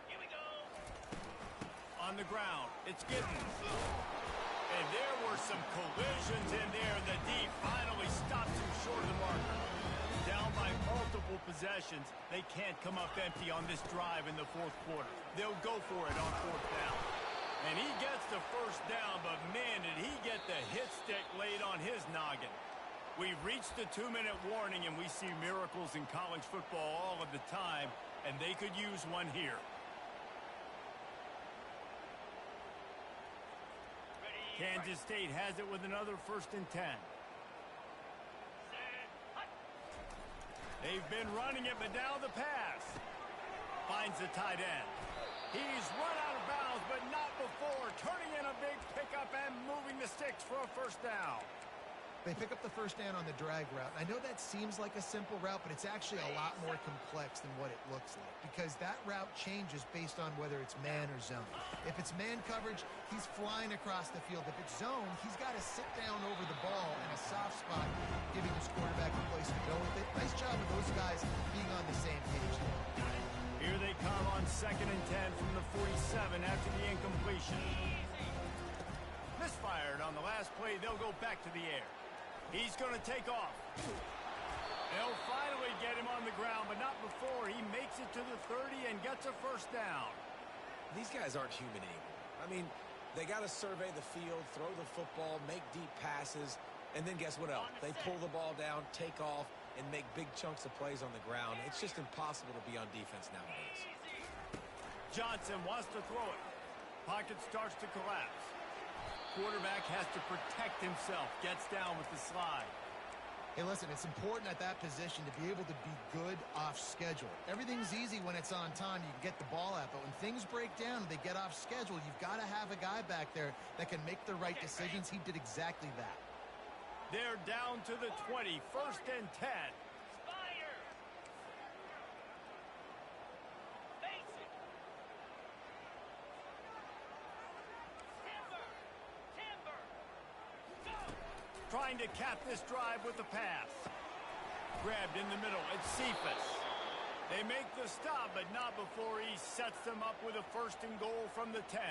Here we go. On the ground, it's Giddens. And there were some collisions in there. The D finally stops him short of the marker. Down by multiple possessions, they can't come up empty on this drive in the 4th quarter. They'll go for it on 4th down. And he gets the 1st down, but man, did he get the hit stick laid on his noggin. We've reached the 2-minute warning, and we see miracles in college football all of the time, and they could use one here. Kansas State has it with another 1st and 10. They've been running it, but now the pass. Finds the tight end. He's run out of bounds, but not before. Turning in a big pickup and moving the sticks for a 1st down. They pick up the 1st down on the drag route. I know that seems like a simple route, but it's actually a lot more complex than what it looks like, because that route changes based on whether it's man or zone. If it's man coverage, he's flying across the field. If it's zone, he's got to sit down over the ball in a soft spot, giving his quarterback a place to go with it. Nice job of those guys being on the same page there. Here they come on 2nd and 10 from the 47 after the incompletion. Misfired on the last play. They'll go back to the air. He's going to take off. They'll finally get him on the ground, but not before he makes it to the 30 and gets a 1st down. These guys aren't human anymore. I mean, they got to survey the field, throw the football, make deep passes, and then guess what else? They pull the ball down, take off, and make big chunks of plays on the ground. It's just impossible to be on defense nowadays. Johnson wants to throw it. Pocket starts to collapse. Quarterback has to protect himself. Gets down with the slide. Hey, listen, it's important at that position to be able to be good off schedule. Everything's easy when it's on time. You can get the ball out. But when things break down and they get off schedule, you've got to have a guy back there that can make the right decisions. He did exactly that. They're down to the 20. 1st and 10. Trying to cap this drive with the pass. Grabbed in the middle. It's Cephas. They make the stop, but not before he sets them up with a 1st and goal from the 10.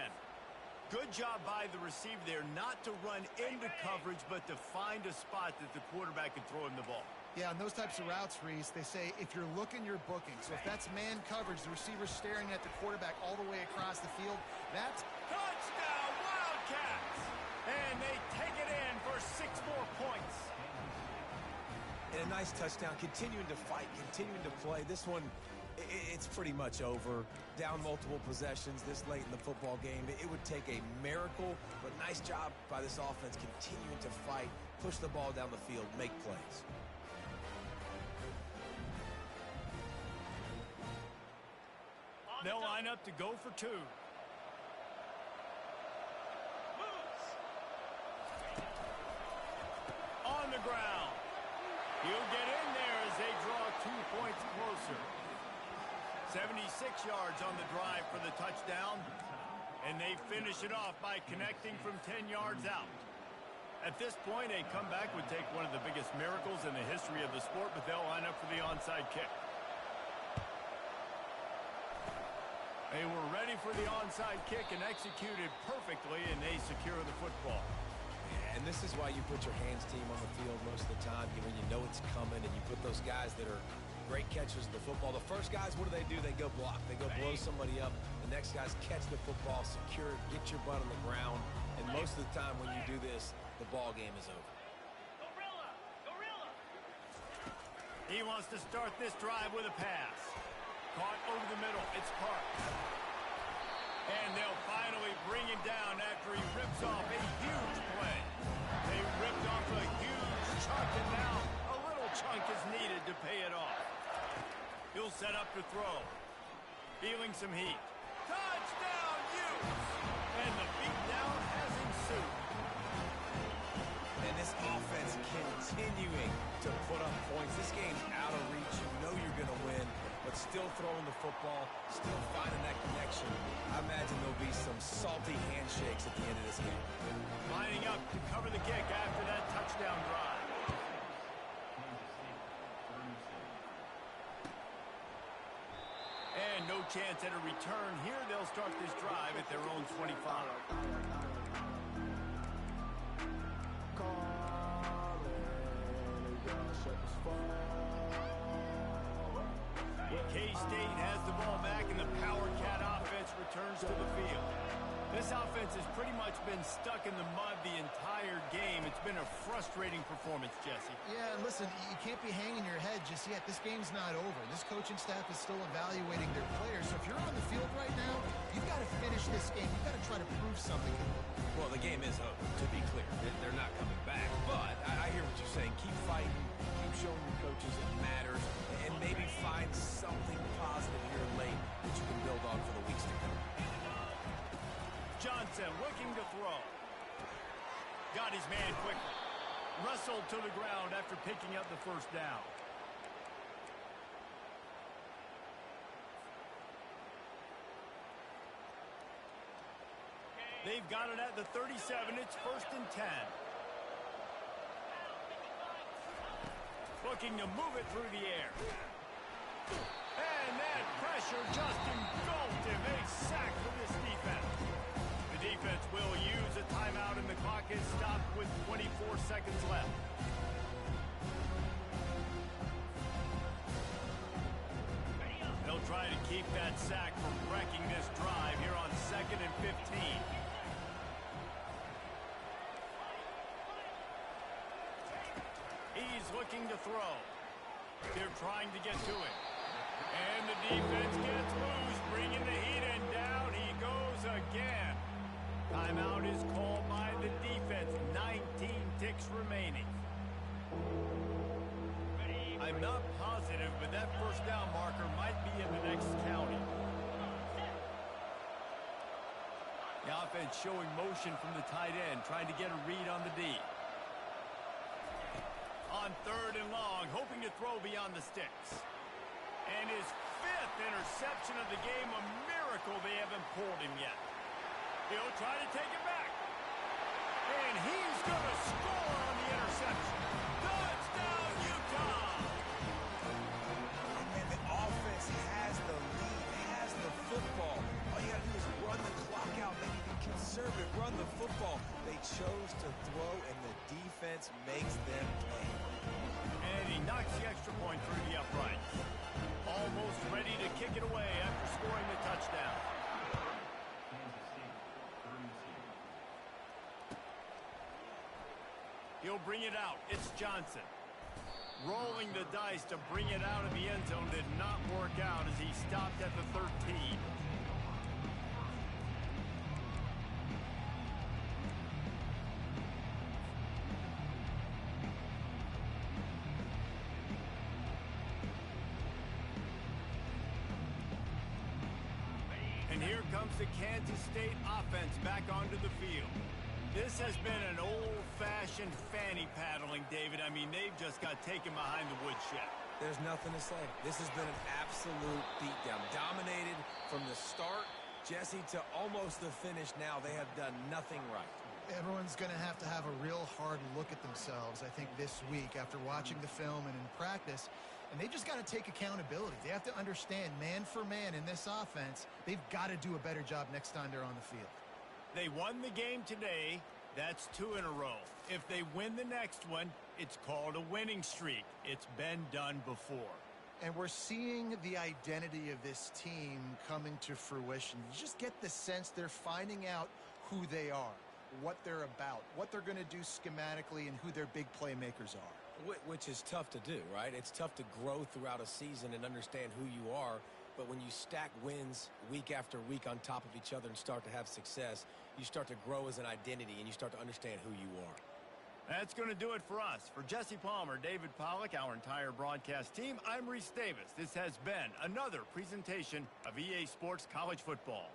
Good job by the receiver there not to run into coverage, but to find a spot that the quarterback can throw him the ball. Yeah, on those types of routes, Reese, they say if you're looking, you're booking. So if that's man coverage, the receiver's staring at the quarterback all the way across the field, that's touchdown, Wildcats! And they take it in for 6 more points. And a nice touchdown, continuing to fight, continuing to play. This one, it's pretty much over. Down multiple possessions this late in the football game. It would take a miracle, but nice job by this offense continuing to fight, push the ball down the field, make plays. They'll line up to go for 2. On the ground. He'll get in there as they draw 2 points closer. 76 yards on the drive for the touchdown. And they finish it off by connecting from 10 yards out. At this point, a comeback would take one of the biggest miracles in the history of the sport, but they'll line up for the onside kick. They were ready for the onside kick and executed perfectly, and they secure the football. And this is why you put your hands team on the field most of the time, when you know it's coming, and you put those guys that are great catchers of the football. The first guys, what do? They go block. They go blow somebody up. The next guys catch the football, secure, get your butt on the ground. And most of the time when you do this, the ball game is over. Gorilla! He wants to start this drive with a pass. Caught over the middle. It's Park. And they'll finally bring him down after he rips off a huge play. They ripped off a huge chunk, and now a little chunk is needed to pay it off. He'll set up to throw. Feeling some heat. Touchdown, Utes! And the beatdown has ensued. And this offense continuing to put up points. This game's out of reach. You know throwing the football, still finding that connection. I imagine there'll be some salty handshakes at the end of this game. Lining up to cover the kick after that touchdown drive. And no chance at a return here. They'll start this drive at their own 25. K-State has the ball back, and the Power Cat offense returns to the field. This offense has pretty much been stuck in the mud the entire game. It's been a frustrating performance, Jesse. Yeah, and listen, you can't be hanging your head just yet. This game's not over. This coaching staff is still evaluating their players. So if you're on the field right now, you've got to finish this game. You've got to try to prove something. Well, the game is over, to be clear. They're not coming back. But I hear what you're saying. Keep fighting. Keep showing your coaches it matters. And maybe find something positive here late that you can build on for the weeks to come. Johnson looking to throw. Got his man quickly. Wrestled to the ground after picking up the first down. They've got it at the 37. It's 1st and 10. Looking to move it through the air. And that pressure just engulfed him. A sack for this defense. The defense will use a timeout, and the clock is stopped with 24 seconds left. They'll try to keep that sack from wrecking this drive here on 2nd and 15. He's looking to throw. They're trying to get to it. And the defense gets loose, bringing the heat, and down he goes again. Timeout is called by the defense. 19 ticks remaining. I'm not positive, but that first down marker might be in the next county. The offense showing motion from the tight end, trying to get a read on the D. On 3rd and long, hoping to throw beyond the sticks. And his 5th interception of the game, a miracle they haven't pulled him yet. He'll try to take it back. And he's going to score on the interception. Touchdown, Utah! And the offense has the lead, has the football. All you got to do is run the clock out, maybe be conservative, run the football. They chose to throw, and the defense makes them pay. And he knocks the extra point through the uprights. Almost ready to kick it away after scoring the touchdown. He'll bring it out. It's Johnson. Rolling the dice to bring it out of the end zone did not work out as he stopped at the 13. And here comes the Kansas State offense back onto the field. This has been an old-fashioned fanny paddling, David. I mean, they've just got taken behind the woodshed. There's nothing to say. This has been an absolute beatdown. Dominated from the start, Jesse, to almost the finish now. They have done nothing right. Everyone's going to have a real hard look at themselves, I think, this week after watching the film and in practice. And they've just got to take accountability. They have to understand, man for man in this offense, they've got to do a better job next time they're on the field. They won the game today. That's 2 in a row. If they win the next one, it's called a winning streak. It's been done before. And we're seeing the identity of this team coming to fruition. You just get the sense they're finding out who they are, what they're about, what they're going to do schematically, and who their big playmakers are. Which is tough to do, right? It's tough to grow throughout a season and understand who you are. But when you stack wins week after week on top of each other and start to have success, you start to grow as an identity and you start to understand who you are. That's going to do it for us. For Jesse Palmer, David Pollack, our entire broadcast team, I'm Reese Davis. This has been another presentation of EA Sports College Football.